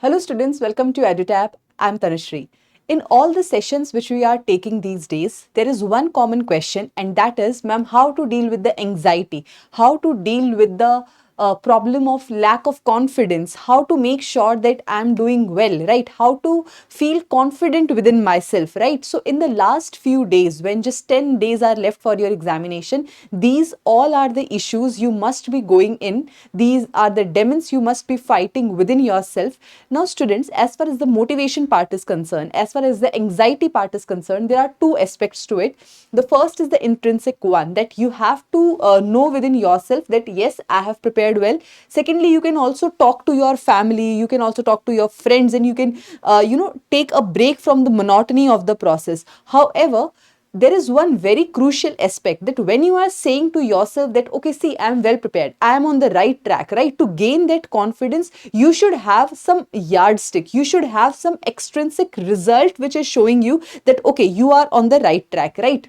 Hello students, welcome to EduTap. I'm Tanushree. In all the sessions which we are taking these days, there is one common question, and that is, ma'am, how to deal with the anxiety, how to deal with the problem of lack of confidence, how to make sure that I'm doing well, right? How to feel confident within myself, right? So in the last few days, when just 10 days are left for your examination, these all are the issues you must be going in. These are the demons you must be fighting within yourself. Now students, as far as the motivation part is concerned, as far as the anxiety part is concerned, there are two aspects to it. The first is the intrinsic one, that you have to know within yourself that yes, I have prepared well. Secondly, you can also talk to your family, you can also talk to your friends, and you can take a break from the monotony of the process. However, there is one very crucial aspect, that when you are saying to yourself that okay, see, I am well prepared, I am on the right track, right? To gain that confidence, you should have some yardstick, you should have some extrinsic result which is showing you that okay, you are on the right track, right?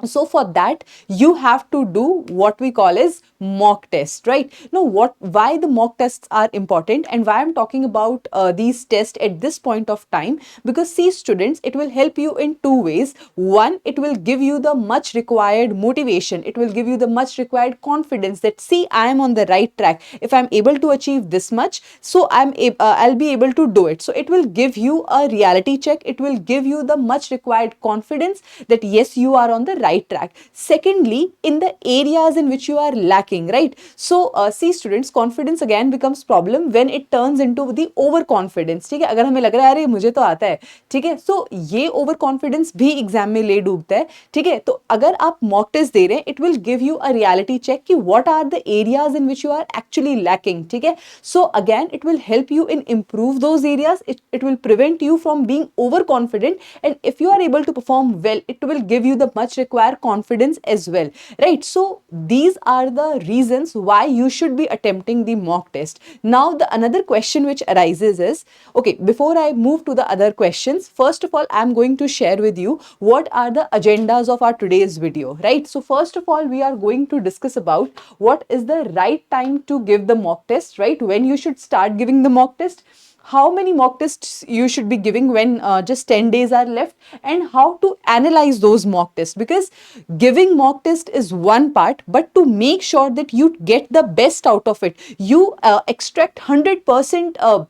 So for that, you have to do what we call as mock test, right? Now, why the mock tests are important, and why I'm talking about these tests at this point of time, because see students, it will help you in two ways. One, it will give you the much required motivation, it will give you the much required confidence that see, I am on the right track. If I'm able to achieve this much, so I'll be able to do it. So it will give you a reality check, it will give you the much required confidence that yes, you are on the right track. Secondly, in the areas in which you are lacking, right? So see students, confidence again becomes problem when it turns into the overconfidence. ठीक है, अगर हमें लग रहा है अरे मुझे तो आता है, ठीक है, so ये ओवर कॉन्फिडेंस भी एग्जाम में ले डूबता है. ठीक है, तो अगर आप मॉक टेस्ट दे रहे हैं, it will give you a reality check कि what are the areas in which you are actually lacking. ठीक है, so again it will help you in improve those areas. It will prevent you from being overconfident, and if you are able to perform well, it will give you the much required confidence as well, right? So these are the reasons why you should be attempting the mock test. Now the another question which arises is, okay, before I move to the other questions, first of all, I'm going to share with you what are the agendas of our today's video, right? So first of all, we are going to discuss about what is the right time to give the mock test, right? When you should start giving the mock test, how many mock tests you should be giving when just 10 days are left, and how to analyze those mock tests, because giving mock test is one part, but to make sure that you get the best out of it, you extract 100%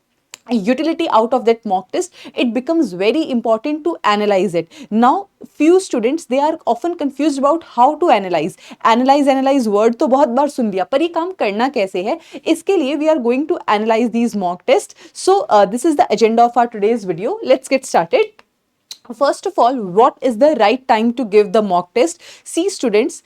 utility out of that mock test, it becomes very important to analyze it. Now few students, they are often confused about how to analyze word तो बहुत बार सुन लिया, पर ये काम करना कैसे है, इसके लिए we are going to analyze these mock tests. So this is the agenda of our today's video. Let's get started. First of all, what is the right time to give the mock test? See students,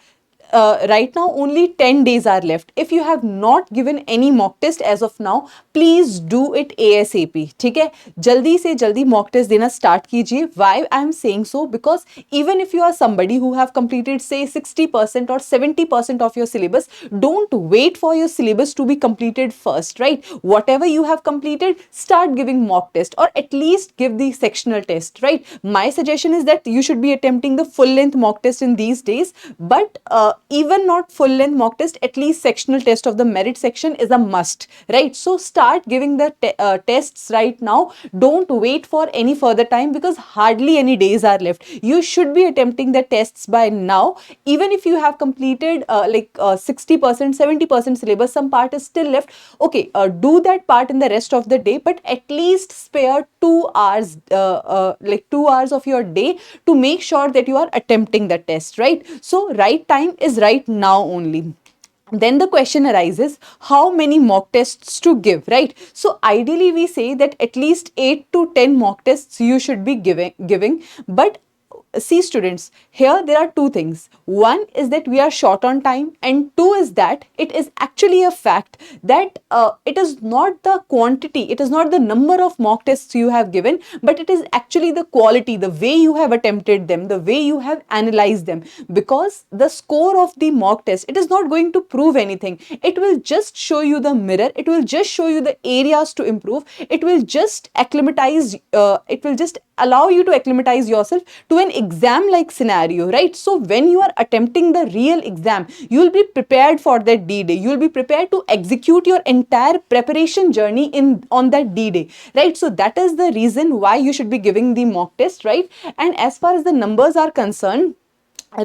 right now only 10 days are left. If you have not given any mock test as of now, please do it ASAP. ठीक है, जल्दी से जल्दी mock test देना start कीजिए. Why I am saying so? Because even if you are somebody who have completed say 60% or 70% of your syllabus, don't wait for your syllabus to be completed first, right? Whatever you have completed, start giving mock test, or at least give the sectional test, right? My suggestion is that you should be attempting the full length mock test in these days, but even not full length mock test, at least sectional test of the merit section is a must, right? So start giving the tests right now. Don't wait for any further time, because hardly any days are left. You should be attempting the tests by now. Even if you have completed 60%, 70% syllabus, some part is still left, okay, do that part in the rest of the day, but at least spare 2 hours, 2 hours of your day to make sure that you are attempting the test, right? So right time is right now only. Then the question arises, how many mock tests to give, right? So ideally we say that at least 8 to 10 mock tests you should be giving. But see students, here there are two things. One is that we are short on time, and two is that it is actually a fact that it is not the quantity, it is not the number of mock tests you have given, but it is actually the quality, the way you have attempted them, the way you have analyzed them. Because the score of the mock test, it is not going to prove anything. It will just show you the mirror, it will just show you the areas to improve, it will just acclimatize, it will just allow you to acclimatize yourself to an exam like scenario, right? So when you are attempting the real exam, you will be prepared for that D-Day. You will be prepared to execute your entire preparation journey on that D-Day, right? So that is the reason why you should be giving the mock test, right? And as far as the numbers are concerned,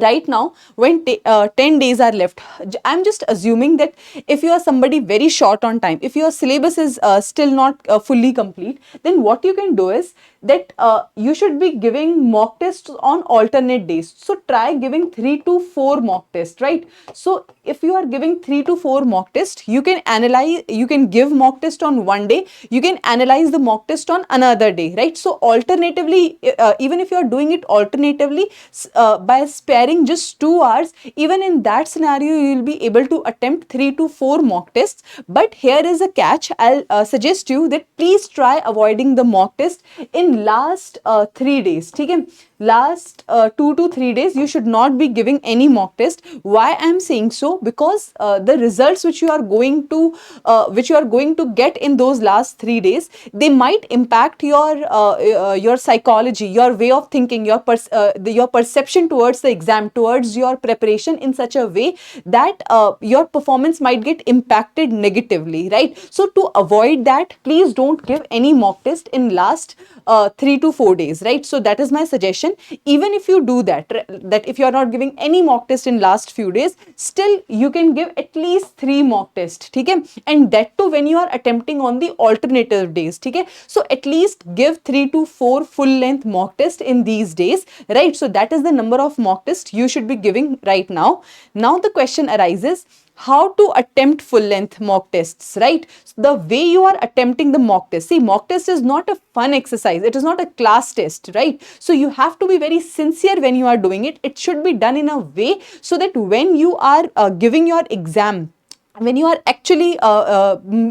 right now when 10 days are left, I'm just assuming that if you are somebody very short on time, if your syllabus is still not fully complete, then what you can do is that you should be giving mock tests on alternate days. So try giving 3 to 4 mock tests, right? So if you are giving 3 to 4 mock tests, you can analyze, you can give mock test on one day, you can analyze the mock test on another day, right? So alternatively, even if you are doing it alternatively, by sparing just 2 hours, even in that scenario you will be able to attempt 3 to 4 mock tests. But here is a catch. I'll suggest you that please try avoiding the mock test in last 3 days, okay? Last 2 to 3 days you should not be giving any mock test. Why I'm saying so? Because the results which you are going to get in those last 3 days, they might impact your psychology, your way of thinking, your perception towards the exam, towards your preparation in such a way that your performance might get impacted negatively, right? So to avoid that, please don't give any mock test in last 3 to 4 days, right? So that is my suggestion. Even if you do that, that if you are not giving any mock test in last few days, still you can give at least 3 mock tests, okay? And that too when you are attempting on the alternative days, okay? So at least give 3 to 4 full length mock tests in these days, right? So that is the number of mock tests you should be giving right now. Now the question arises, how to attempt full length mock tests, right? So the way you are attempting the mock test, see, mock test is not a fun exercise, it is not a class test, right? So you have to be very sincere when you are doing it. It should be done in a way so that when you are giving your exam, when you are actually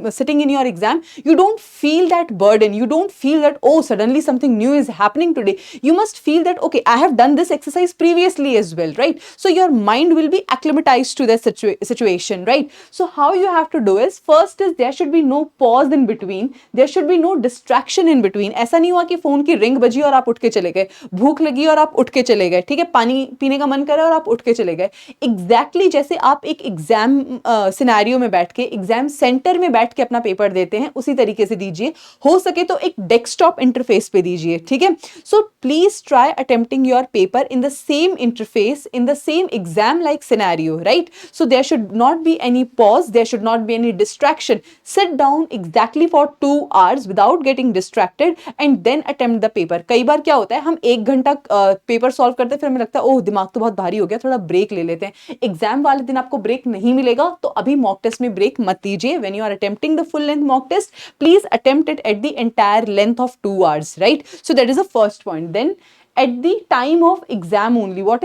sitting in your exam, you don't feel that burden, you don't feel that, oh, suddenly something new is happening today. You must feel that, okay, I have done this exercise previously as well, right? So your mind will be acclimatized to that situation, right? So how you have to do is, first is there should be no pause in between, there should be no distraction in between. ऐसा नहीं हुआ कि phone की ring बजी और आप उठ के चले गए, भूख लगी और आप उठ के चले गए, ठीक है, पानी पीने का मन करा और आप उठ के चले गए। एग्जैक्टली जैसे आप एक एग्जाम सिनेरियो में बैठ के, एग्जाम सेंटर में बैठ के अपना पेपर देते हैं, उसी तरीके से दीजिए। हो सके तो एक डेस्कटॉप इंटरफेस पे दीजिए, ठीक है? So please try attempting your paper in the same interface, in the same exam like scenario, right? So there should not be any pause, there should not be any distraction. Sit down exactly for 2 hours without getting distracted and then attempt the paper. कई बार क्या होता है, हम 1 घंटा paper solve करते हैं, फिर हमें लगता है ओह दिमाग तो बहुत भारी हो गया, थोड़ा ब्रेक ले लेते हैं। एग्जाम वाले दिन आपको ब्रेक नहीं मिलेगा, तो अभी मॉक टेस्ट में ब्रेक मत दीजिए. When you are attempting the full length mock test, please attempt it at the entire length of 2 hours, right? So that is the first point. Then at the time of exam only, what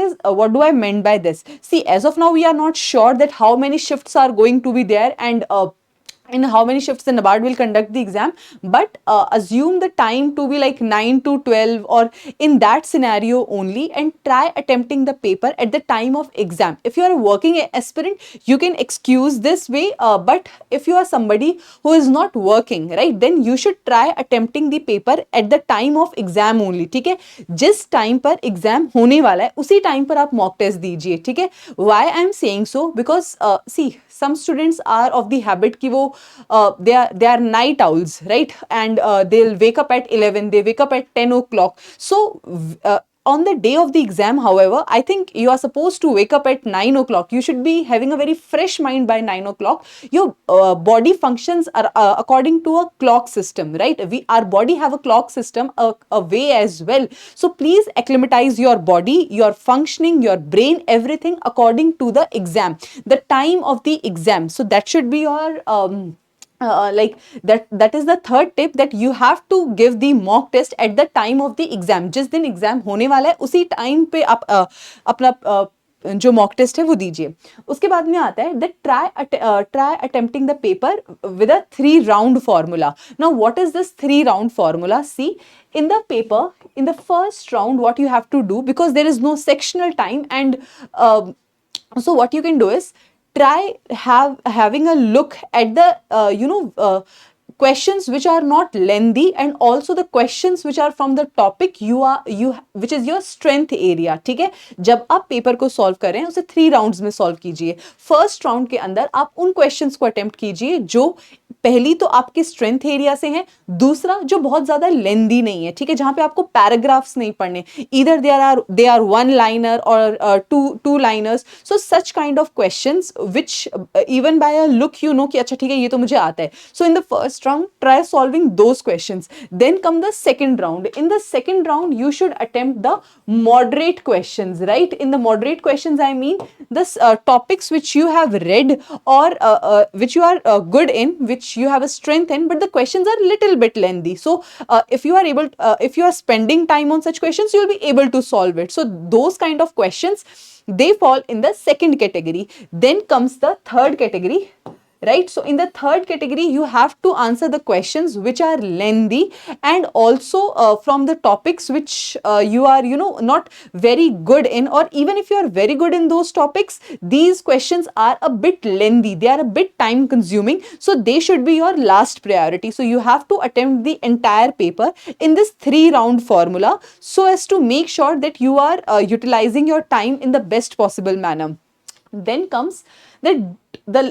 do I mean by this? See, as of now we are not sure that how many shifts are going to be there and in how many shifts the NABARD will conduct the exam, but assume the time to be like 9 to 12 or in that scenario only, and try attempting the paper at the time of exam. If you are a working aspirant, you can excuse this way, but if you are somebody who is not working, right, then you should try attempting the paper at the time of exam only, ठीक है? जिस time पर exam होने वाला है उसी time पर आप मॉक टेस्ट दीजिए, ठीक है? Why I am saying so? Because see, some students are of the habit कि वो they are night owls, right? And they'll wake up at 11, they wake up at 10 o'clock. So on the day of the exam, however, I think you are supposed to wake up at 9 o'clock. You should be having a very fresh mind by 9 o'clock. Your body functions are according to a clock system, right? Our body have a clock system, a way as well. So please acclimatize your body, your functioning, your brain, everything according to the exam, the time of the exam. So that should be your like that is the third tip, that you have to give the mock test at the time of the exam. जिस दिन exam होने वाला है उसी time पे आप अपना जो मॉक टेस्ट है वो दीजिए. उसके बाद में आता है that try attempting the paper with a 3 round formula. Now what is this 3 round formula? See, in the paper, in the first round, what you have to do, because there is no sectional time, and so what you can do is try having a look at the questions which are not lengthy and also the questions which are from the topic which is your strength area. ठीक है, जब आप paper को solve करें उसे 3 rounds में solve कीजिए. First round के अंदर आप उन क्वेश्चंस को अटेम्प्ट कीजिए जो पहली तो आपके स्ट्रेंथ एरिया से हैं, दूसरा जो बहुत ज्यादा लेंदी नहीं है. ठीक है, जहां पे आपको पैराग्राफ्स नहीं पढ़ने, either they are one liner और two liners. So such kind of questions which even by a look you know कि अच्छा ठीक है ये तो मुझे आता है. So in the first round try solving those questions. Then come the second round. In the second round you should attempt the moderate questions, right? In the moderate questions I mean the topics which you have read or which you are good in, which you have a strength in, but the questions are little bit lengthy. So if you are able if you are spending time on such questions, you will be able to solve it. So those kind of questions, they fall in the second category. Then comes the third category, right? So in the third category you have to answer the questions which are lengthy and also from the topics which you are not very good in, or even if you are very good in those topics, these questions are a bit lengthy, they are a bit time consuming, so they should be your last priority. So you have to attempt the entire paper in this 3 round formula so as to make sure that you are utilizing your time in the best possible manner. Then comes the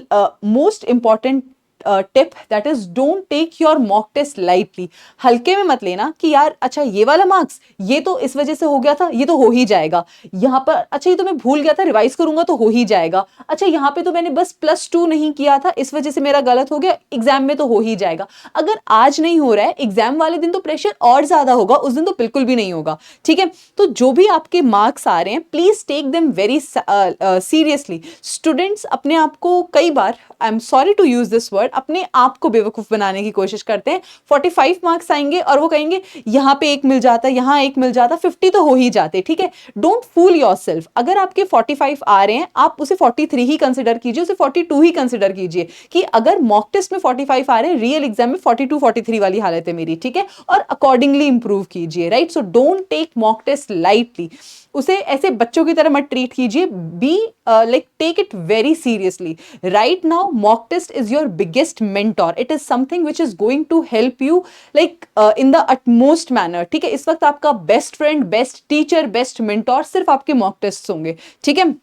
most important tip, that is don't take your mock test lightly. हल्के में मत लेना कि यार अच्छा ये वाला marks ये तो इस वजह से हो गया था, ये तो हो ही जाएगा. यहाँ पर अच्छा ये तो मैं भूल गया था, रिवाइज करूंगा तो हो ही जाएगा. अच्छा यहाँ पे तो मैंने बस +2 नहीं किया था, इस वजह से मेरा गलत हो गया, एग्जाम में तो हो ही जाएगा. अगर आज नहीं हो रहा है, एग्जाम वाले दिन तो प्रेशर और ज्यादा होगा, उस दिन तो बिल्कुल भी नहीं होगा. ठीक है, तो जो भी आपके मार्क्स आ रहे हैं please take them very seriously. Students अपने आप को कई बार, I am sorry to use this word, अपने आप को बेवकूफ बनाने की कोशिश करते हैं. 45 मार्क्स आएंगे और वो कहेंगे यहां पे एक मिल जाता, यहां एक मिल जाता, 50 तो हो ही जाते. ठीक है, डोंट फूल योरसेल्फ. अगर आपके 45 आ रहे हैं, आप उसे 43 ही कंसिडर कीजिए, उसे 42 ही कंसिडर कीजिए कि अगर मॉक टेस्ट में 45 आ रहे हैं, रियल एग्जाम में 42 43 वाली हालत है मेरी. ठीक है, और अकॉर्डिंगली इंप्रूव कीजिए. Right, so don't take mock test lightly. उसे ऐसे बच्चों की तरह मत ट्रीट कीजिए. Be like take it very seriously. Right now mock test is your biggest mentor. It is something which is going to help you like in the utmost manner. ठीक है, इस वक्त आपका best friend, best teacher, best mentor सिर्फ आपके mock test होंगे. ठीक है,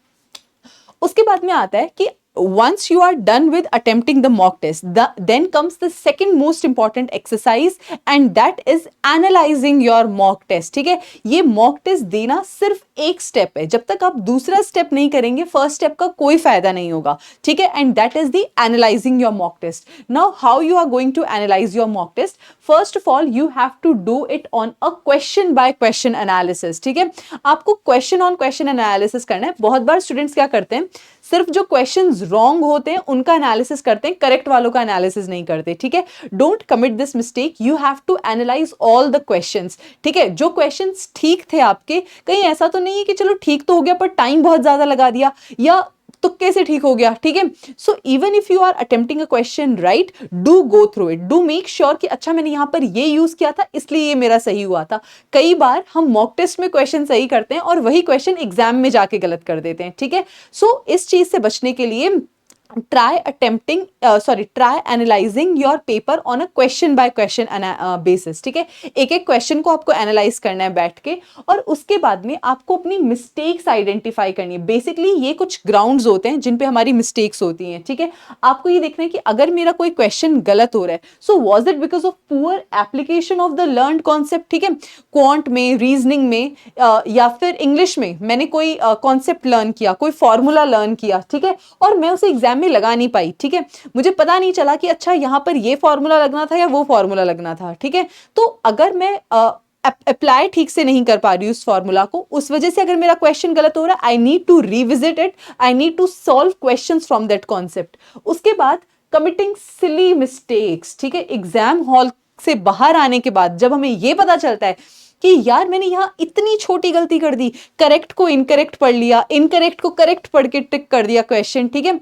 उसके बाद में आता है कि once you are done with attempting the mock test, then comes the second most important exercise and that is analyzing your mock test. ठीक है, ये mock test देना सिर्फ एक स्टेप है. जब तक आप दूसरा स्टेप नहीं करेंगे, फर्स्ट स्टेप का कोई फायदा नहीं होगा. ठीक है, and that is the analysing your mock test. Now how you are going to analyse your mock test? First of all you have to do it on a question by question analysis. ठीक है, आपको question on question analysis करना है. बहुत बार students क्या करते हैं, सिर्फ जो क्वेश्चंस रॉन्ग होते हैं उनका एनालिसिस करते हैं, करेक्ट वालों का एनालिसिस नहीं करते. ठीक है, don't commit this mistake. You have to analyse all the questions. ठीक है, जो क्वेश्चंस ठीक थे आपके, कहीं ऐसा तो नहीं है कि चलो ठीक तो हो गया पर टाइम बहुत ज्यादा लगा दिया या तुक्के से ठीक हो गया. ठीक है, so even if you are attempting a question right, do go through it, do make sure कि अच्छा मैंने यहां पर ये यूज किया था इसलिए ये मेरा सही हुआ था. कई बार हम मॉक टेस्ट में क्वेश्चन सही करते हैं और वही क्वेश्चन एग्जाम में जाके गलत कर देते हैं. ठीक है, सो इस चीज से बचने के लिए try analyzing your paper on a question by question basis. ठीक है, एक एक क्वेश्चन को आपको एनालाइज करना है बैठ के और उसके बाद में आपको अपनी मिस्टेक्स आइडेंटिफाई करनी है. बेसिकली ये कुछ ग्राउंड्स होते हैं जिन पे हमारी मिस्टेक्स होती हैं. ठीक है, आपको ये देखना है कि अगर मेरा कोई क्वेश्चन गलत हो रहा है, so was it because of poor application of the learned concept. ठीक है, क्वांट में, रीजनिंग में या फिर इंग्लिश में मैंने कोई कॉन्सेप्ट लर्न किया, कोई फॉर्मूला लर्न किया. ठीक है, और मैं उसे एग्जाम में लगा नहीं पाई. ठीक है, मुझे पता नहीं चला कि अच्छा यहां पर ये फॉर्मूला लगना था या वो फॉर्मूला लगना था. ठीक है, तो अगर मैं अप्लाई ठीक से नहीं कर पा रही हूँ उस फॉर्मूला को, उस वजह से अगर मेरा क्वेश्चन गलत हो रहा है, I need to revisit it, I need to solve questions from that concept. उसके बाद कमिटिंग सिली मिस्टेक्स. ठीक है, एग्जाम हॉल से बाहर आने के बाद जब हमें ये पता चलता है कि यार मैंने यहाँ इतनी छोटी गलती कर दी, करेक्ट को इनकरेक्ट पढ़ लिया, इनकरेक्ट को करेक्ट पढ़ के टिक कर दिया क्वेश्चन. ठीक है,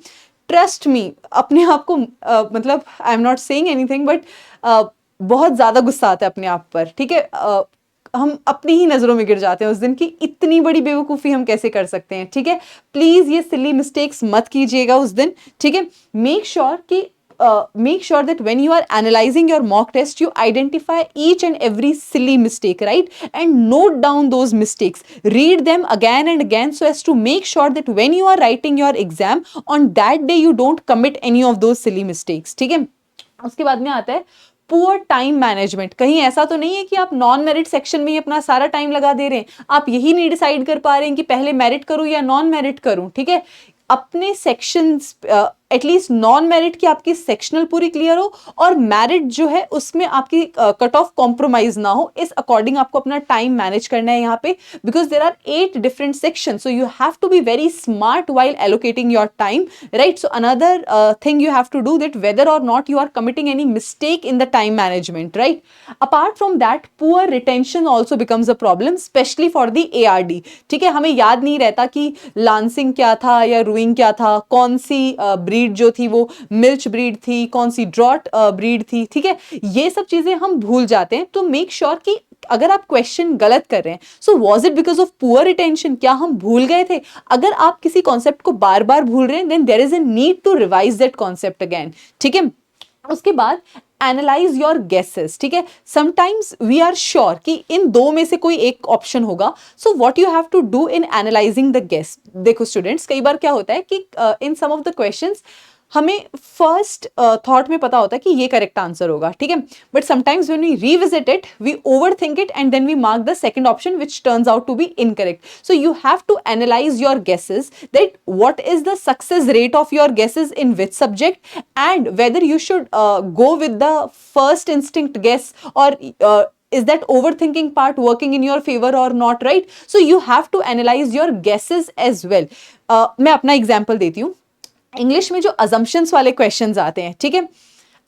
ट्रस्ट मी, अपने आप को मतलब I am not saying anything but बहुत ज्यादा गुस्सा आता है अपने आप पर. ठीक है, हम अपनी ही नजरों में गिर जाते हैं उस दिन की इतनी बड़ी बेवकूफ़ी हम कैसे कर सकते हैं. ठीक है, प्लीज ये सिली मिस्टेक्स मत कीजिएगा उस दिन. ठीक है, मेक श्योर कि make sure that when you are analyzing your mock test, you identify each and every silly mistake, right? And note down those mistakes. Read them again and again so as to make sure that when you are writing your exam, on that day you don't commit any of those silly mistakes. ठीक है? उसके बाद में आता है poor time management. कहीं ऐसा तो नहीं है कि आप नॉन मेरिट सेक्शन में ही अपना सारा टाइम लगा दे रहे हैं, आप यही नहीं डिसाइड कर पा रहे हैं कि पहले मेरिट करूं या नॉन मेरिट करूं. ठीक है, अपने सेक्शंस एटलीस्ट नॉन मेरिट की आपकी सेक्शनल पूरी क्लियर हो और मेरिट जो है उसमें आपकी कट ऑफ कॉम्प्रोमाइज ना हो. इस अकॉर्डिंग आपको अपना टाइम मैनेज करना है यहाँ पे, because there are 8 different section, so you have to be very smart while allocating your time, right? So another thing you have to do that whether or not you are committing any mistake in the time management, right? Apart from that, poor retention also becomes a problem, especially for the ARD. ठीक है, हमें याद नहीं रहता कि lancing क्या था या रूइंग क्या था, कौन सी ब्रीड जो थी वो मिल्च ब्रीड थी, कौन सी ड्रॉट ब्रीड थी. ठीक है, ये सब चीजें हम भूल जाते हैं. तो मेक श्योर कि अगर आप क्वेश्चन गलत कर रहे हैं, so was it because of poor retention, क्या हम भूल गए थे? अगर आप किसी कॉन्सेप्ट को बार बार भूल रहे हैं, then there is a need to revise that concept again. ठीक है, उसके बाद एनालाइज योर गेसेस. ठीक है, समटाइम्स वी आर श्योर कि इन दो में से कोई एक ऑप्शन होगा. So what you have to do in analysing the guess. देखो स्टूडेंट्स, कई बार क्या होता है कि in some of the questions हमें फर्स्ट थॉट में पता होता है कि ये करेक्ट आंसर होगा. ठीक है, but sometimes when we revisit it, we overthink it and then we mark the second option which turns out to be incorrect. So you have to analyse your guesses that what is the success rate of your guesses in which subject and whether you should go with the first instinct guess और is that overthinking part working in your favor or not, right? So you have to analyze your guesses as well. मैं अपना example देती हूँ. English में जो assumptions वाले questions आते हैं, ठीक है,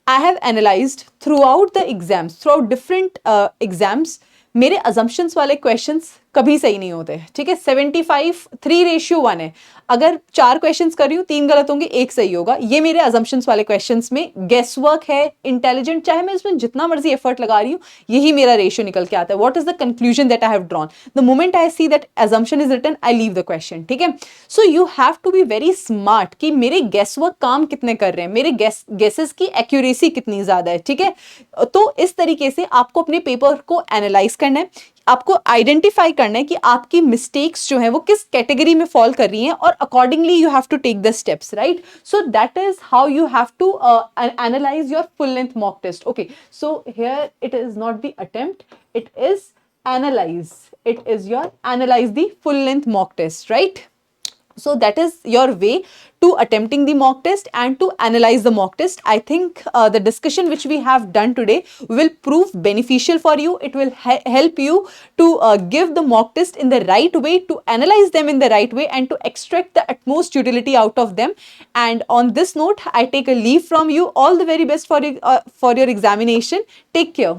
I have analysed through out the exams, through out different exams, मेरे अजम्पशंस वाले क्वेश्चंस कभी सही नहीं होते. ठीक है, 75 3:1 है. अगर 4 क्वेश्चंस कर रही हूँ, 3 गलत होंगे, 1 सही होगा. ये मेरे अजम्पशंस वाले क्वेश्चंस में गेस वर्क है. इंटेलिजेंट, चाहे मैं इसमें जितना मर्जी एफर्ट लगा रही हूँ, यही मेरा रेशियो निकल के आता है. What is the conclusion that I have drawn? The moment I see that assumption is written, I leave the question. ठीक है, so you have to be very smart कि मेरे गेस वर्क काम कितने कर रहे हैं, मेरे गेसेस की एक्यूरेसी कितनी ज्यादा है. ठीक है, तो इस तरीके से आपको अपने पेपर को एनालाइज करना है. आपको आइडेंटिफाई करना है कि आपकी मिस्टेक्स जो है वो किस कैटेगरी में फॉल कर रही हैं और accordingly you have to take the steps, right? So that is how you have to analyse your full length mock test. Okay, so here it is not the attempt, it is analyse, it is your analyse the full length mock test, right? So that is your way to attempting the mock test and to analyze the mock test. I think the discussion which we have done today will prove beneficial for you. It will help you to give the mock test in the right way, to analyze them in the right way, and to extract the utmost utility out of them. And on this note, I take a leave from you. All the very best for your examination. Take care.